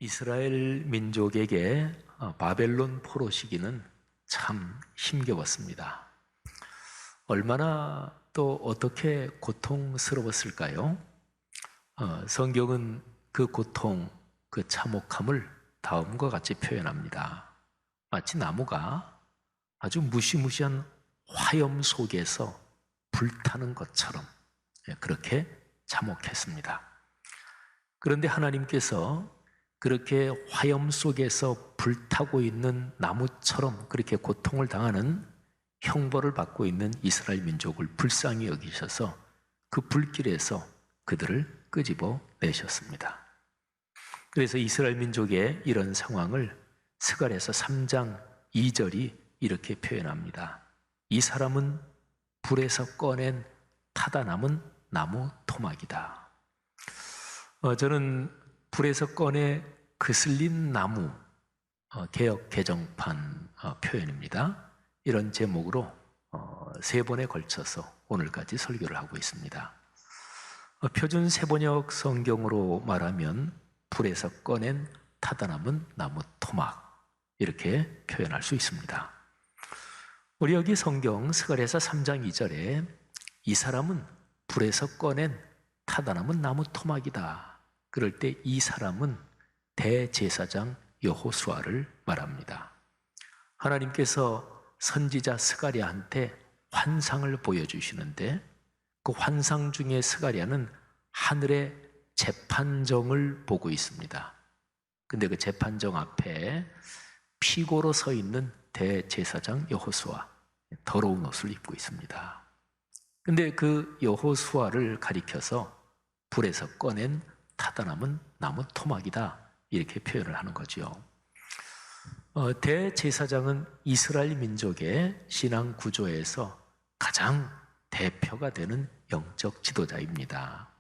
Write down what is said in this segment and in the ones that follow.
이스라엘 민족에게 바벨론 포로 시기는 참 힘겨웠습니다. 얼마나 또 어떻게 고통스러웠을까요? 성경은 그 고통, 그 참혹함을 다음과 같이 표현합니다. 마치 나무가 아주 무시무시한 화염 속에서 불타는 것처럼 그렇게 참혹했습니다. 그런데 하나님께서 그렇게 화염 속에서 불타고 있는 나무처럼 그렇게 고통을 당하는 형벌을 받고 있는 이스라엘 민족을 불쌍히 여기셔서 그 불길에서 그들을 끄집어 내셨습니다. 그래서 이스라엘 민족의 이런 상황을 스가랴서 3장 2절이 이렇게 표현합니다. 이 사람은 불에서 꺼낸 타다 남은 나무 토막이다. 저는 불에서 꺼내 그슬린 나무, 개역 개정판 표현입니다. 이런 제목으로 3번에 걸쳐서 오늘까지 설교를 하고 있습니다. 표준 세번역 성경으로 말하면 불에서 꺼낸 타다 남은 나무 토막, 이렇게 표현할 수 있습니다. 우리 여기 성경 스가랴서 3장 2절에 이 사람은 불에서 꺼낸 타다 남은 나무 토막이다. 그럴 때 이 사람은 대제사장 여호수아를 말합니다. 하나님께서 선지자 스가랴한테 환상을 보여주시는데 그 환상 중에 스가랴는 하늘의 재판정을 보고 있습니다. 근데 그 재판정 앞에 피고로 서 있는 대제사장 여호수아, 더러운 옷을 입고 있습니다. 근데 그 여호수아를 가리켜서 불에서 꺼낸 타다 남은 나무 토막이다, 이렇게 표현을 하는 거죠. 대제사장은 이스라엘 민족의 신앙 구조에서 가장 대표가 되는 영적 지도자입니다.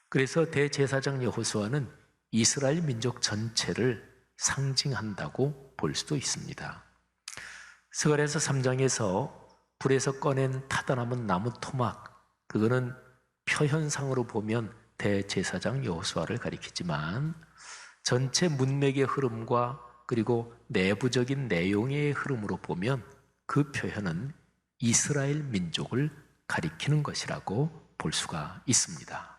그래서 대제사장 여호수아는 이스라엘 민족 전체를 상징한다고 볼 수도 있습니다. 스가랴서 3장에서 불에서 꺼낸 타다 남은 나무 토막, 그거는 표현상으로 보면 대제사장 여호수아를 가리키지만 전체 문맥의 흐름과 그리고 내부적인 내용의 흐름으로 보면 그 표현은 이스라엘 민족을 가리키는 것이라고 볼 수가 있습니다.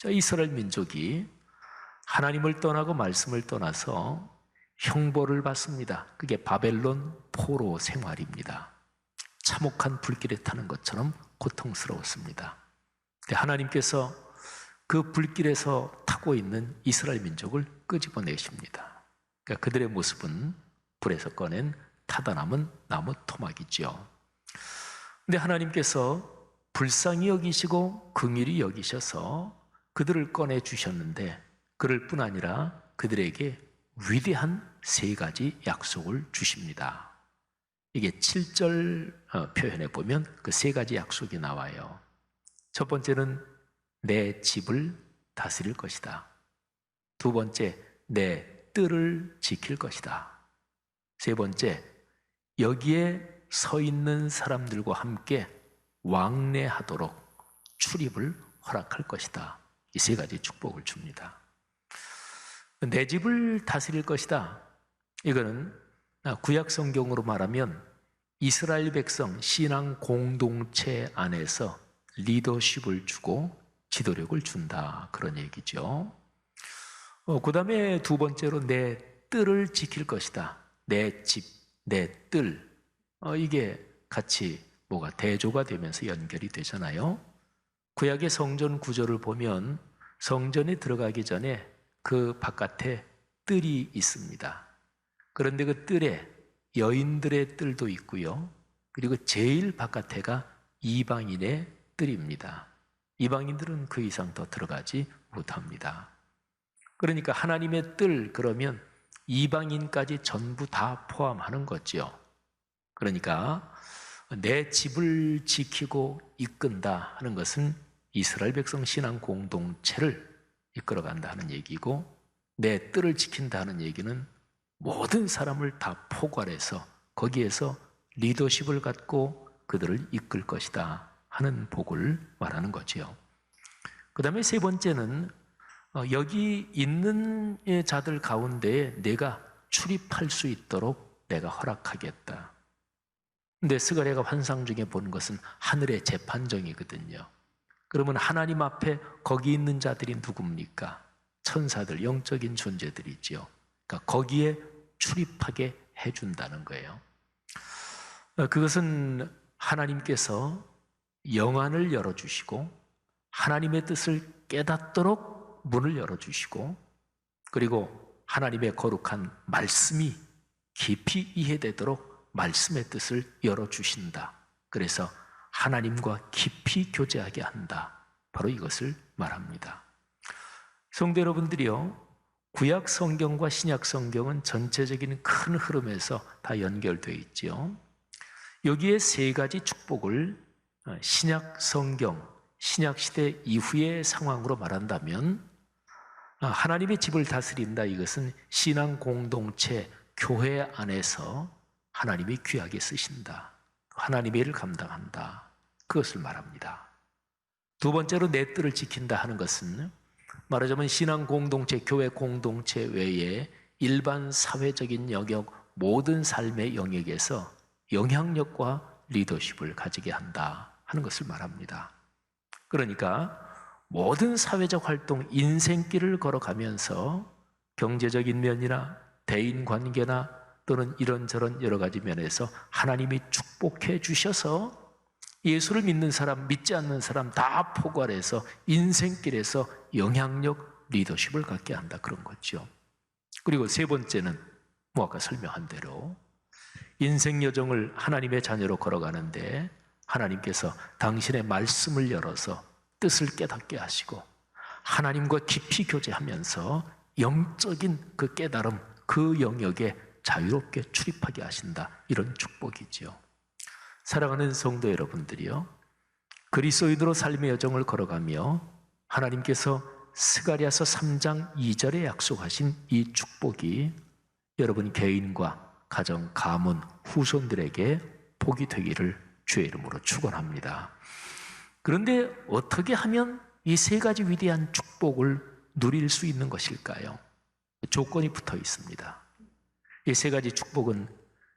이스라엘 민족이 하나님을 떠나고 말씀을 떠나서 형벌을 받습니다. 그게 바벨론 포로 생활입니다. 참혹한 불길에 타는 것처럼 고통스러웠습니다. 하나님께서 그 불길에서 타고 있는 이스라엘 민족을 끄집어내십니다. 그러니까 그들의 모습은 불에서 꺼낸 타다 남은 나무 토막이죠. 그런데 하나님께서 불쌍히 여기시고 긍휼히 여기셔서 그들을 꺼내주셨는데 그럴 뿐 아니라 그들에게 위대한 3가지 약속을 주십니다. 이게 7절 표현에 보면 그 3가지 약속이 나와요. 첫 번째는 내 집을 다스릴 것이다. 두 번째, 내 뜰을 지킬 것이다. 세 번째, 여기에 서 있는 사람들과 함께 왕래하도록 출입을 허락할 것이다. 이 3가지 축복을 줍니다. 내 집을 다스릴 것이다. 이거는 구약 성경으로 말하면 이스라엘 백성 신앙 공동체 안에서 리더십을 주고 지도력을 준다, 그런 얘기죠. 그 다음에 두 번째로 내 뜰을 지킬 것이다. 내 집, 내 뜰, 이게 같이 뭐가 대조가 되면서 연결이 되잖아요. 구약의 성전 구조를 보면 성전에 들어가기 전에 그 바깥에 뜰이 있습니다. 그런데 그 뜰에 여인들의 뜰도 있고요. 그리고 제일 바깥에가 이방인의 뜰입니다. 이방인들은 그 이상 더 들어가지 못합니다. 그러니까 하나님의 뜰, 그러면 이방인까지 전부 다 포함하는 거죠. 그러니까 내 집을 지키고 이끈다 하는 것은 이스라엘 백성 신앙 공동체를 이끌어간다 하는 얘기고, 내 뜰을 지킨다 하는 얘기는 모든 사람을 다 포괄해서 거기에서 리더십을 갖고 그들을 이끌 것이다 하는 복을 말하는 거지요. 그 다음에 3번째는 여기 있는 자들 가운데에 내가 출입할 수 있도록 내가 허락하겠다. 근데 스가랴가 환상 중에 본 것은 하늘의 재판정이거든요. 그러면 하나님 앞에 거기 있는 자들이 누굽니까? 천사들, 영적인 존재들이죠. 그러니까 거기에 출입하게 해준다는 거예요. 그것은 하나님께서 영안을 열어주시고 하나님의 뜻을 깨닫도록 문을 열어주시고 그리고 하나님의 거룩한 말씀이 깊이 이해되도록 말씀의 뜻을 열어주신다. 그래서 하나님과 깊이 교제하게 한다. 바로 이것을 말합니다. 성도 여러분들이요, 구약 성경과 신약 성경은 전체적인 큰 흐름에서 다 연결되어 있지요. 여기에 세 가지 축복을 신약 성경, 신약 시대 이후의 상황으로 말한다면 하나님의 집을 다스린다. 이것은 신앙 공동체, 교회 안에서 하나님이 귀하게 쓰신다. 하나님의 일을 감당한다. 그것을 말합니다. 두 번째로 내 뜰을 지킨다 하는 것은 말하자면 신앙 공동체, 교회 공동체 외에 일반 사회적인 영역, 모든 삶의 영역에서 영향력과 리더십을 가지게 한다 하는 것을 말합니다. 그러니까 모든 사회적 활동, 인생길을 걸어가면서 경제적인 면이나 대인관계나 또는 이런저런 여러 가지 면에서 하나님이 축복해 주셔서 예수를 믿는 사람, 믿지 않는 사람 다 포괄해서 인생길에서 영향력, 리더십을 갖게 한다. 그런 거죠. 그리고 세 번째는 아까 설명한 대로 인생 여정을 하나님의 자녀로 걸어가는데 하나님께서 당신의 말씀을 열어서 뜻을 깨닫게 하시고 하나님과 깊이 교제하면서 영적인 그 깨달음, 그 영역에 자유롭게 출입하게 하신다. 이런 축복이죠. 사랑하는 성도 여러분들이요, 그리스도인으로 삶의 여정을 걸어가며 하나님께서 스가랴서 3장 2절에 약속하신 이 축복이 여러분 개인과 가정, 가문, 후손들에게 복이 되기를 주의 이름으로 축원합니다. 그런데 어떻게 하면 이 세 가지 위대한 축복을 누릴 수 있는 것일까요? 조건이 붙어 있습니다. 이 세 가지 축복은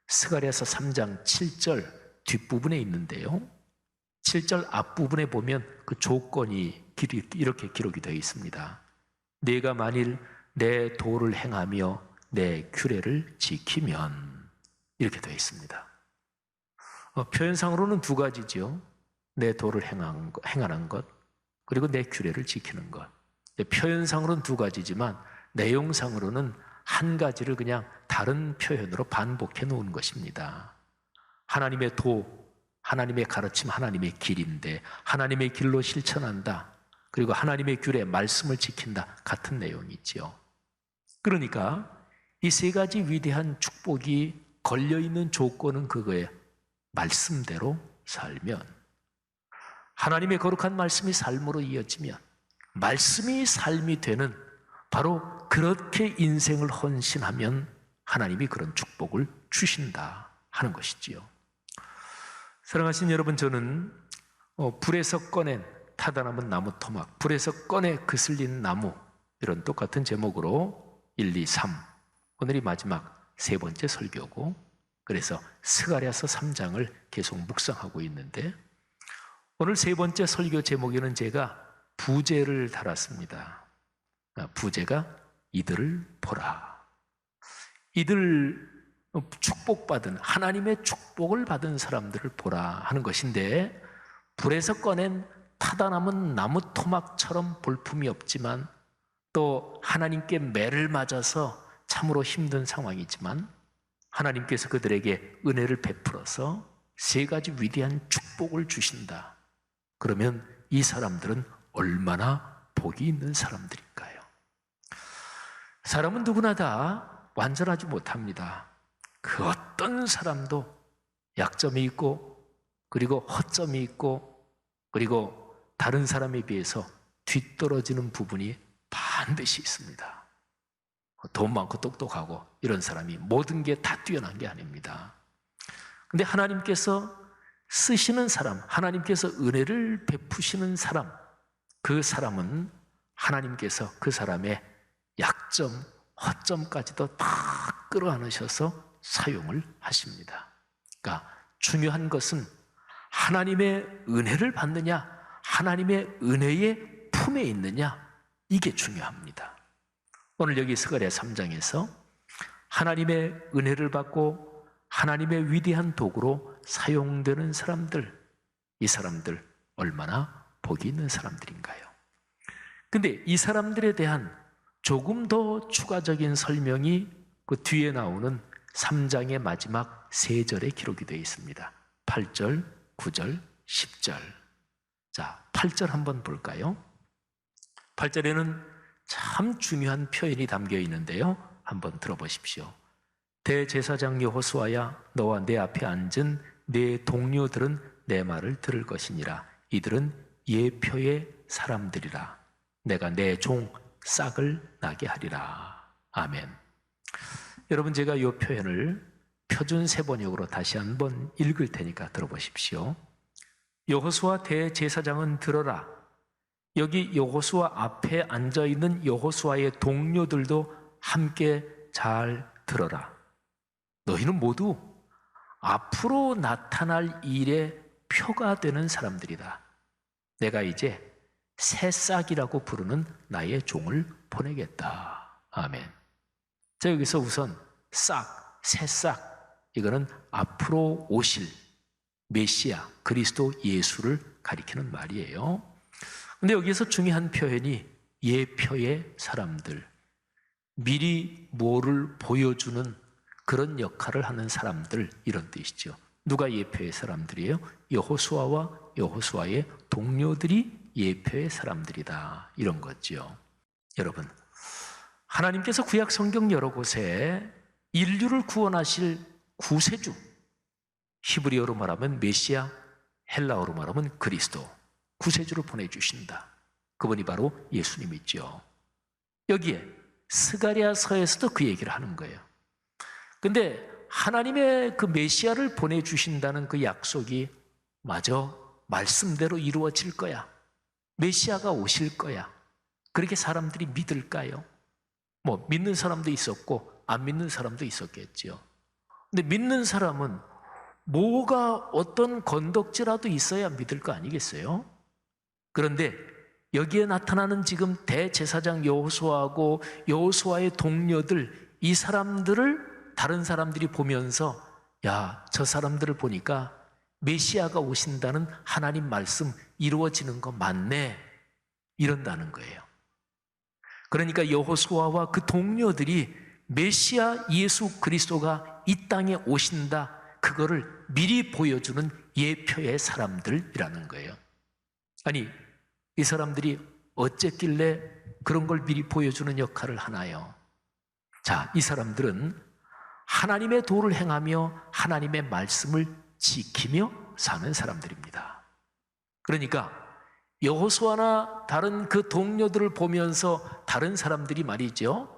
스가랴서 3장 7절 뒷부분에 있는데요. 7절 앞부분에 보면 그 조건이 이렇게 기록이 되어 있습니다. 내가 만일 내 도를 행하며 내 규례를 지키면, 이렇게 되어 있습니다. 표현상으로는 두 가지죠. 내 도를 행하는 것, 그리고 내 규례를 지키는 것. 표현상으로는 두 가지지만 내용상으로는 한 가지를 그냥 다른 표현으로 반복해 놓은 것입니다. 하나님의 도, 하나님의 가르침, 하나님의 길인데 하나님의 길로 실천한다. 그리고 하나님의 규례, 말씀을 지킨다. 같은 내용이지요. 그러니까 이 세 가지 위대한 축복이 걸려있는 조건은 그거예요. 말씀대로 살면, 하나님의 거룩한 말씀이 삶으로 이어지면, 말씀이 삶이 되는, 바로 그렇게 인생을 헌신하면 하나님이 그런 축복을 주신다 하는 것이지요. 사랑하신 여러분, 저는 불에서 꺼낸 타다 남은 나무 토막, 불에서 꺼내 그슬린 나무, 이런 똑같은 제목으로 1, 2, 3, 오늘이 마지막 세 번째 설교고, 그래서 스가랴서 3장을 계속 묵상하고 있는데 오늘 세 번째 설교 제목에는 제가 부제를 달았습니다. 부제가 이들을 보라. 이들 축복받은, 하나님의 축복을 받은 사람들을 보라 하는 것인데, 불에서 꺼낸 타다 남은 나무 토막처럼 볼품이 없지만 또 하나님께 매를 맞아서 참으로 힘든 상황이지만 하나님께서 그들에게 은혜를 베풀어서 세 가지 위대한 축복을 주신다. 그러면 이 사람들은 얼마나 복이 있는 사람들일까요? 사람은 누구나 다 완전하지 못합니다. 그 어떤 사람도 약점이 있고, 그리고 허점이 있고, 그리고 다른 사람에 비해서 뒤떨어지는 부분이 반드시 있습니다. 돈 많고 똑똑하고 이런 사람이 모든 게 다 뛰어난 게 아닙니다. 근데 하나님께서 쓰시는 사람, 하나님께서 은혜를 베푸시는 사람, 그 사람은 하나님께서 그 사람의 약점, 허점까지도 다 끌어안으셔서 사용을 하십니다. 그러니까 중요한 것은 하나님의 은혜를 받느냐, 하나님의 은혜의 품에 있느냐, 이게 중요합니다. 오늘 여기 스가랴 3장에서 하나님의 은혜를 받고 하나님의 위대한 도구로 사용되는 사람들, 이 사람들 얼마나 복이 있는 사람들인가요? 근데 이 사람들에 대한 조금 더 추가적인 설명이 그 뒤에 나오는 3장의 마지막 3절에 기록이 되어 있습니다. 8절, 9절, 10절. 자, 8절 한번 볼까요? 8절에는 참 중요한 표현이 담겨 있는데요. 한번 들어보십시오. 대제사장 여호수아야, 너와 내 앞에 앉은 내 동료들은 내 말을 들을 것이니라. 이들은 예표의 사람들이라. 내가 내 종 싹을 나게 하리라. 아멘. 여러분, 제가 이 표현을 표준 세번역으로 다시 한번 읽을 테니까 들어보십시오. 여호수아 대제사장은 들어라. 여기 여호수아 앞에 앉아있는 여호수아의 동료들도 함께 잘 들어라. 너희는 모두 앞으로 나타날 일의 표가 되는 사람들이다. 내가 이제 새싹이라고 부르는 나의 종을 보내겠다. 아멘. 자, 여기서 우선 싹, 새싹, 이거는 앞으로 오실 메시아, 그리스도 예수를 가리키는 말이에요. 근데 여기서 중요한 표현이 예표의 사람들, 미리 뭐를 보여주는 그런 역할을 하는 사람들, 이런 뜻이죠. 누가 예표의 사람들이에요? 여호수아와 여호수아의 동료들이 예표의 사람들이다, 이런 거죠. 여러분, 하나님께서 구약 성경 여러 곳에 인류를 구원하실 구세주, 히브리어로 말하면 메시아, 헬라어로 말하면 그리스도, 구세주를 보내주신다. 그분이 바로 예수님이죠. 여기에 스가랴서에서도 그 얘기를 하는 거예요. 근데 하나님의 그 메시아를 보내주신다는 그 약속이 마저 말씀대로 이루어질 거야. 메시아가 오실 거야. 그렇게 사람들이 믿을까요? 뭐 믿는 사람도 있었고 안 믿는 사람도 있었겠죠. 근데 믿는 사람은 뭐가 어떤 건덕지라도 있어야 믿을 거 아니겠어요? 그런데 여기에 나타나는 지금 대제사장 여호수아하고 여호수아의 동료들, 이 사람들을 다른 사람들이 보면서 야, 저 사람들을 보니까 메시아가 오신다는 하나님 말씀 이루어지는 거 맞네, 이런다는 거예요. 그러니까 여호수아와 그 동료들이 메시아 예수 그리스도가 이 땅에 오신다, 그거를 미리 보여주는 예표의 사람들이라는 거예요. 아니, 이 사람들이 어쨌길래 그런 걸 미리 보여주는 역할을 하나요? 자, 이 사람들은 하나님의 도를 행하며 하나님의 말씀을 지키며 사는 사람들입니다. 그러니까 여호수아나 다른 그 동료들을 보면서 다른 사람들이 말이죠,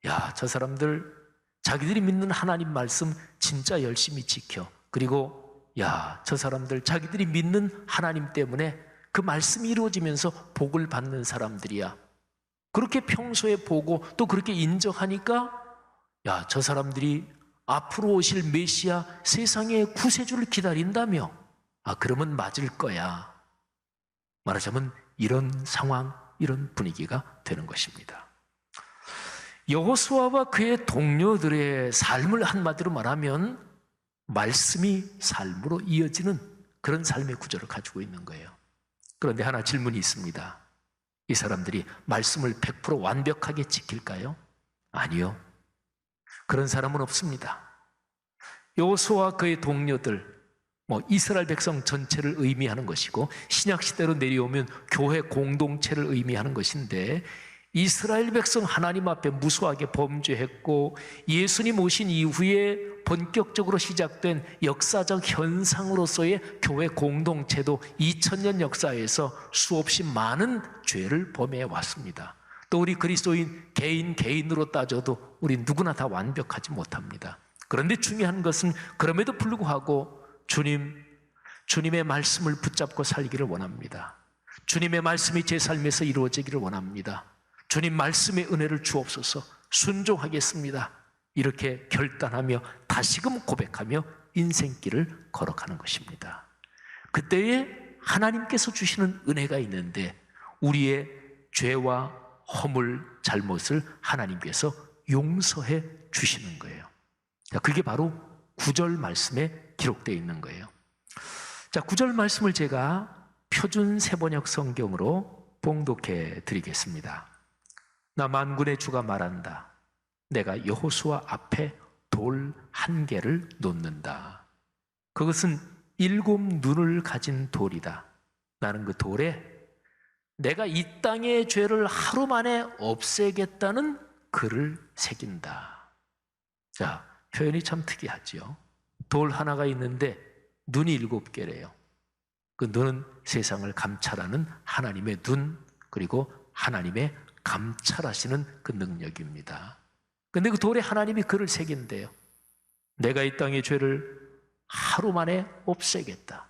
야, 저 사람들 자기들이 믿는 하나님 말씀 진짜 열심히 지켜. 그리고 야, 저 사람들 자기들이 믿는 하나님 때문에 그 말씀이 이루어지면서 복을 받는 사람들이야. 그렇게 평소에 보고 또 그렇게 인정하니까 야, 저 사람들이 앞으로 오실 메시아, 세상의 구세주를 기다린다며, 아, 그러면 맞을 거야. 말하자면 이런 상황, 이런 분위기가 되는 것입니다. 여호수아와 그의 동료들의 삶을 한마디로 말하면 말씀이 삶으로 이어지는 그런 삶의 구조를 가지고 있는 거예요. 그런데 하나 질문이 있습니다. 이 사람들이 말씀을 100% 완벽하게 지킬까요? 아니요. 그런 사람은 없습니다. 여호수아와 그의 동료들, 이스라엘 백성 전체를 의미하는 것이고 신약시대로 내려오면 교회 공동체를 의미하는 것인데, 이스라엘 백성 하나님 앞에 무수하게 범죄했고 예수님 오신 이후에 본격적으로 시작된 역사적 현상으로서의 교회 공동체도 2000년 역사에서 수없이 많은 죄를 범해 왔습니다. 또 우리 그리스도인 개인으로 따져도 우리 누구나 다 완벽하지 못합니다. 그런데 중요한 것은 그럼에도 불구하고 주님의 말씀을 붙잡고 살기를 원합니다. 주님의 말씀이 제 삶에서 이루어지기를 원합니다. 주님 말씀의 은혜를 주옵소서. 순종하겠습니다. 이렇게 결단하며 다시금 고백하며 인생길을 걸어가는 것입니다. 그때에 하나님께서 주시는 은혜가 있는데 우리의 죄와 허물, 잘못을 하나님께서 용서해 주시는 거예요. 그게 바로 9절 말씀에 기록되어 있는 거예요. 자, 9절 말씀을 제가 표준 세번역 성경으로 봉독해 드리겠습니다. 나 만군의 주가 말한다. 내가 여호수아 앞에 돌 한 개를 놓는다. 그것은 7 눈을 가진 돌이다. 나는 그 돌에 내가 이 땅의 죄를 하루 만에 없애겠다는 글을 새긴다. 자, 표현이 참 특이하죠. 돌 하나가 있는데 눈이 7개래요. 그 눈은 세상을 감찰하는 하나님의 눈, 그리고 하나님의 감찰하시는 그 능력입니다. 근데 그 돌에 하나님이 글을 새긴대요. 내가 이 땅의 죄를 하루 만에 없애겠다.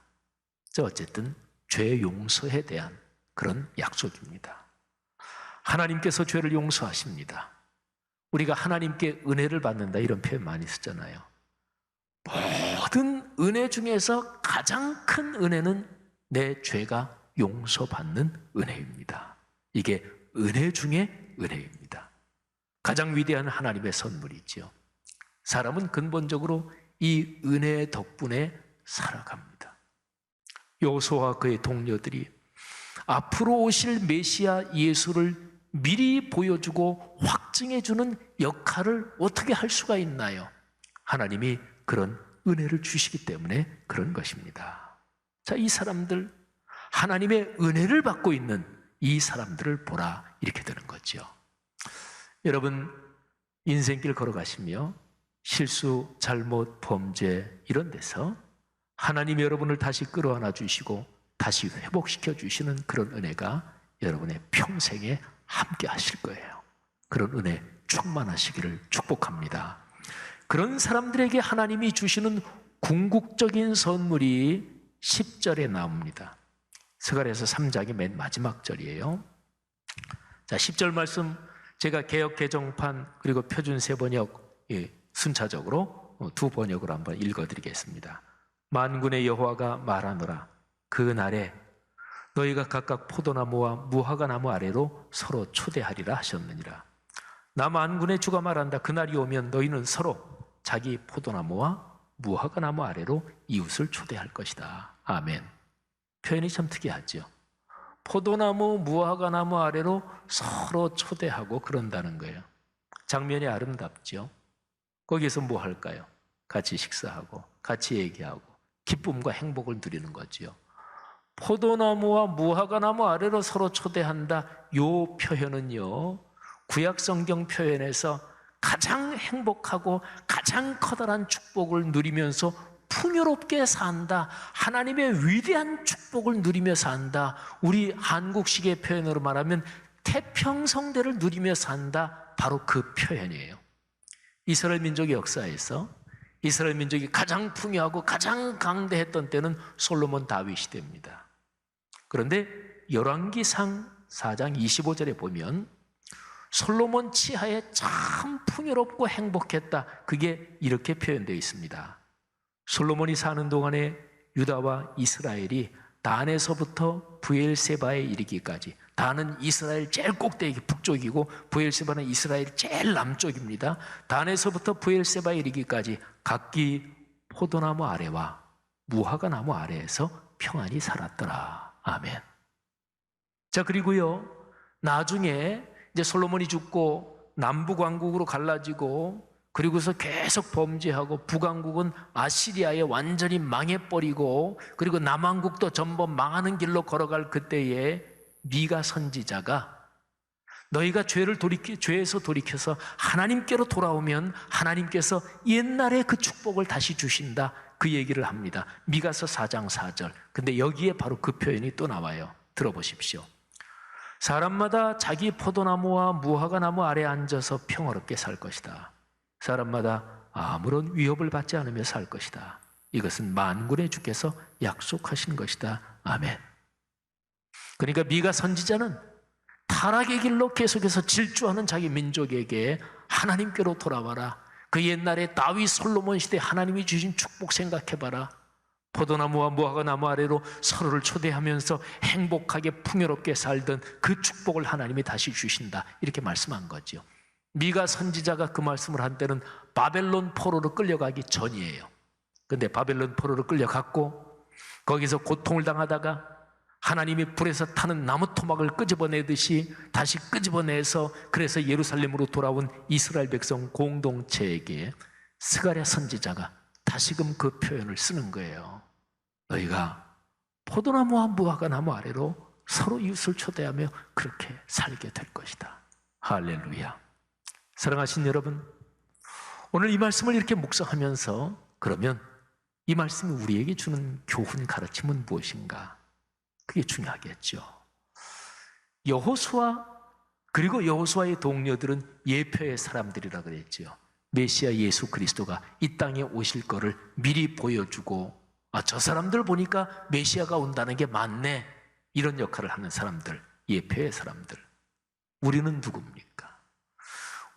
어쨌든 죄 용서에 대한 그런 약속입니다. 하나님께서 죄를 용서하십니다. 우리가 하나님께 은혜를 받는다 이런 표현 많이 쓰잖아요. 모든 은혜 중에서 가장 큰 은혜는 내 죄가 용서받는 은혜입니다. 이게 은혜 중에 은혜입니다. 가장 위대한 하나님의 선물이지요. 사람은 근본적으로 이 은혜 덕분에 살아갑니다. 여호수아와 그의 동료들이 앞으로 오실 메시아 예수를 미리 보여주고 확증해주는 역할을 어떻게 할 수가 있나요? 하나님이 그런 은혜를 주시기 때문에 그런 것입니다. 자, 이 사람들, 하나님의 은혜를 받고 있는 이 사람들을 보라, 이렇게 되는 거죠. 여러분, 인생길 걸어가시며 실수, 잘못, 범죄 이런 데서 하나님이 여러분을 다시 끌어안아 주시고 다시 회복시켜 주시는 그런 은혜가 여러분의 평생에 함께 하실 거예요. 그런 은혜 충만하시기를 축복합니다. 그런 사람들에게 하나님이 주시는 궁극적인 선물이 10절에 나옵니다. 스가랴서 3장의 맨 마지막 절이에요. 자, 10절 말씀 제가 개역 개정판 그리고 표준 세번역 순차적으로 두 번역으로 한번 읽어드리겠습니다. 만군의 여호와가 말하노라. 그 날에 너희가 각각 포도나무와 무화과나무 아래로 서로 초대하리라 하셨느니라. 나 만군의 주가 말한다. 그날이 오면 너희는 서로 자기 포도나무와 무화과나무 아래로 이웃을 초대할 것이다. 아멘. 표현이 참 특이하죠. 포도나무, 무화과나무 아래로 서로 초대하고 그런다는 거예요. 장면이 아름답죠. 거기서 뭐 할까요? 같이 식사하고 같이 얘기하고 기쁨과 행복을 누리는 거죠. 포도나무와 무화과나무 아래로 서로 초대한다. 요 표현은요, 구약성경 표현에서 가장 행복하고 가장 커다란 축복을 누리면서 풍요롭게 산다. 하나님의 위대한 축복을 누리며 산다. 우리 한국식의 표현으로 말하면 태평성대를 누리며 산다. 바로 그 표현이에요. 이스라엘 민족의 역사에서 이스라엘 민족이 가장 풍요하고 가장 강대했던 때는 솔로몬 다윗 시대입니다. 그런데 열왕기상 4장 25절에 보면 솔로몬 치하에 참 풍요롭고 행복했다. 그게 이렇게 표현되어 있습니다. 솔로몬이 사는 동안에 유다와 이스라엘이 단에서부터 브엘세바에 이르기까지, 단은 이스라엘 제일 꼭대기 북쪽이고 브엘세바는 이스라엘 제일 남쪽입니다. 단에서부터 브엘세바에 이르기까지 각기 포도나무 아래와 무화과나무 아래에서 평안히 살았더라. 아멘. 자, 그리고요, 나중에 이제 솔로몬이 죽고 남북왕국으로 갈라지고 그리고서 계속 범죄하고 북왕국은 아시리아에 완전히 망해버리고 그리고 남왕국도 전부 망하는 길로 걸어갈 그때에 미가 선지자가 너희가 죄에서 돌이켜서 하나님께로 돌아오면 하나님께서 옛날의 그 축복을 다시 주신다. 그 얘기를 합니다. 미가서 4장 4절. 근데 여기에 바로 그 표현이 또 나와요. 들어보십시오. 사람마다 자기 포도나무와 무화과나무 아래 앉아서 평화롭게 살 것이다. 사람마다 아무런 위협을 받지 않으며 살 것이다. 이것은 만군의 주께서 약속하신 것이다. 아멘. 그러니까 미가 선지자는 타락의 길로 계속해서 질주하는 자기 민족에게 하나님께로 돌아와라. 그 옛날에 다윗 솔로몬 시대 하나님이 주신 축복 생각해봐라. 포도나무와 무화과 나무 아래로 서로를 초대하면서 행복하게 풍요롭게 살던 그 축복을 하나님이 다시 주신다. 이렇게 말씀한 거죠. 미가 선지자가 그 말씀을 한 때는 바벨론 포로로 끌려가기 전이에요. 근데 바벨론 포로로 끌려갔고 거기서 고통을 당하다가 하나님이 불에서 타는 나무 토막을 끄집어내듯이 다시 끄집어내서 그래서 예루살렘으로 돌아온 이스라엘 백성 공동체에게 스가랴 선지자가 다시금 그 표현을 쓰는 거예요. 너희가 포도나무와 무화과 나무 아래로 서로 이웃을 초대하며 그렇게 살게 될 것이다. 할렐루야. 사랑하신 여러분, 오늘 이 말씀을 이렇게 묵상하면서 그러면 이 말씀이 우리에게 주는 교훈 가르침은 무엇인가? 그게 중요하겠죠. 여호수아 그리고 여호수아의 동료들은 예표의 사람들이라 그랬죠. 메시아 예수 그리스도가 이 땅에 오실 거를 미리 보여주고 저 사람들 보니까 메시아가 온다는 게 맞네, 이런 역할을 하는 사람들, 예표의 사람들. 우리는 누굽니까?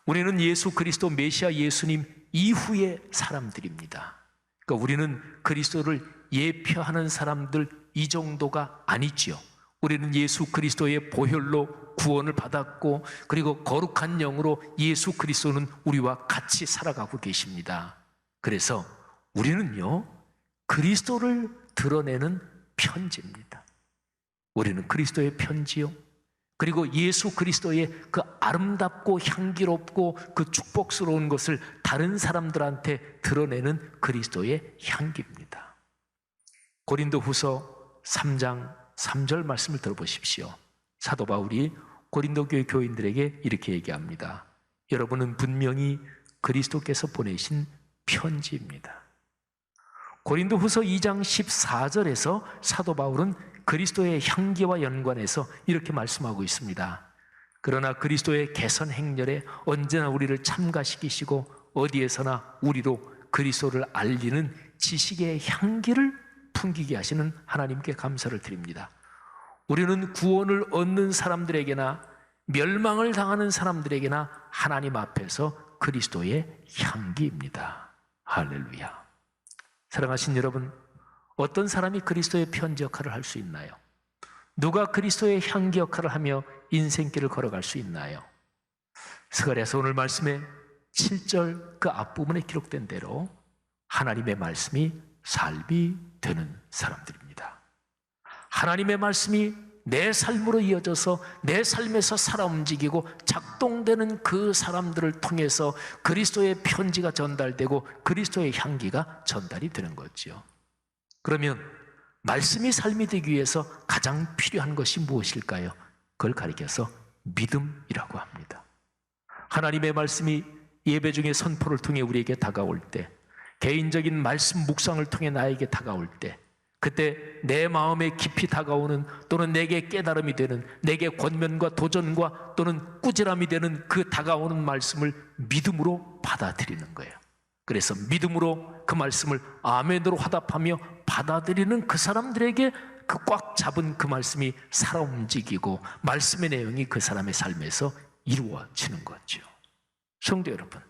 우리는 예수 그리스도 메시아 예수님 이후의 사람들입니다. 그러니까 우리는 그리스도를 예표하는 사람들 이 정도가 아니지요. 우리는 예수 그리스도의 보혈로 구원을 받았고 그리고 거룩한 영으로 예수 그리스도는 우리와 같이 살아가고 계십니다. 그래서 우리는요, 그리스도를 드러내는 편지입니다. 우리는 그리스도의 편지요, 그리고 예수 그리스도의 그 아름답고 향기롭고 그 축복스러운 것을 다른 사람들한테 드러내는 그리스도의 향기입니다. 고린도후서 3장 3절 말씀을 들어보십시오. 사도 바울이 고린도 교회 교인들에게 이렇게 얘기합니다. 여러분은 분명히 그리스도께서 보내신 편지입니다. 고린도후서 2장 14절에서 사도 바울은 그리스도의 향기와 연관해서 이렇게 말씀하고 있습니다. 그러나 그리스도의 개선 행렬에 언제나 우리를 참가시키시고 어디에서나 우리로 그리스도를 알리는 지식의 향기를 풍기게 하시는 하나님께 감사를 드립니다. 우리는 구원을 얻는 사람들에게나 멸망을 당하는 사람들에게나 하나님 앞에서 그리스도의 향기입니다. 할렐루야. 사랑하신 여러분, 어떤 사람이 그리스도의 편지 역할을 할 수 있나요? 누가 그리스도의 향기 역할을 하며 인생길을 걸어갈 수 있나요? 스가랴서 오늘 말씀에 7절 그 앞부분에 기록된 대로 하나님의 말씀이 삶이 되는 사람들입니다. 하나님의 말씀이 내 삶으로 이어져서 내 삶에서 살아 움직이고 작동되는 그 사람들을 통해서 그리스도의 편지가 전달되고 그리스도의 향기가 전달이 되는 거죠. 그러면 말씀이 삶이 되기 위해서 가장 필요한 것이 무엇일까요? 그걸 가리켜서 믿음이라고 합니다. 하나님의 말씀이 예배 중에 선포를 통해 우리에게 다가올 때, 개인적인 말씀 묵상을 통해 나에게 다가올 때, 그때 내 마음에 깊이 다가오는 또는 내게 깨달음이 되는, 내게 권면과 도전과 또는 꾸지람이 되는 그 다가오는 말씀을 믿음으로 받아들이는 거예요. 그래서 믿음으로 그 말씀을 아멘으로 화답하며 받아들이는 그 사람들에게 그 꽉 잡은 그 말씀이 살아 움직이고 말씀의 내용이 그 사람의 삶에서 이루어지는 거죠. 성도 여러분,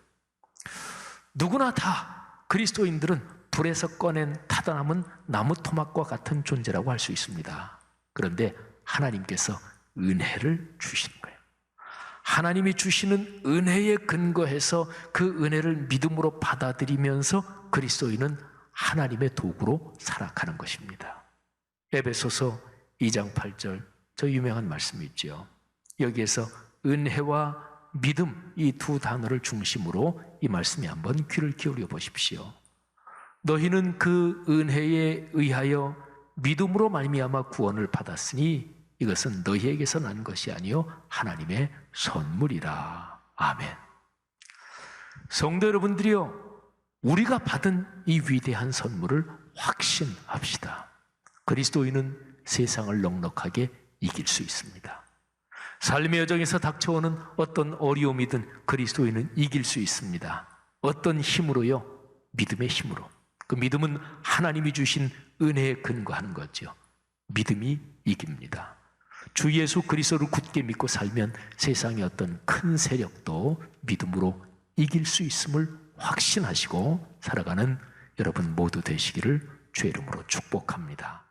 누구나 다 그리스도인들은 불에서 꺼낸 타다남은 나무 토막과 같은 존재라고 할 수 있습니다. 그런데 하나님께서 은혜를 주시는 거예요. 하나님이 주시는 은혜에 근거해서 그 은혜를 믿음으로 받아들이면서 그리스도인은 하나님의 도구로 살아가는 것입니다. 에베소서 2장 8절, 저 유명한 말씀이 있죠. 여기에서 은혜와 믿음, 이 두 단어를 중심으로 이 말씀에 한번 귀를 기울여 보십시오. 너희는 그 은혜에 의하여 믿음으로 말미암아 구원을 받았으니 이것은 너희에게서 난 것이 아니요 하나님의 선물이라. 아멘. 성도 여러분들이요, 우리가 받은 이 위대한 선물을 확신합시다. 그리스도인은 세상을 넉넉하게 이길 수 있습니다. 삶의 여정에서 닥쳐오는 어떤 어려움이든 그리스도인은 이길 수 있습니다. 어떤 힘으로요? 믿음의 힘으로. 그 믿음은 하나님이 주신 은혜에 근거하는 거죠. 믿음이 이깁니다. 주 예수 그리스도를 굳게 믿고 살면 세상의 어떤 큰 세력도 믿음으로 이길 수 있음을 확신하시고 살아가는 여러분 모두 되시기를 주의 이름으로 축복합니다.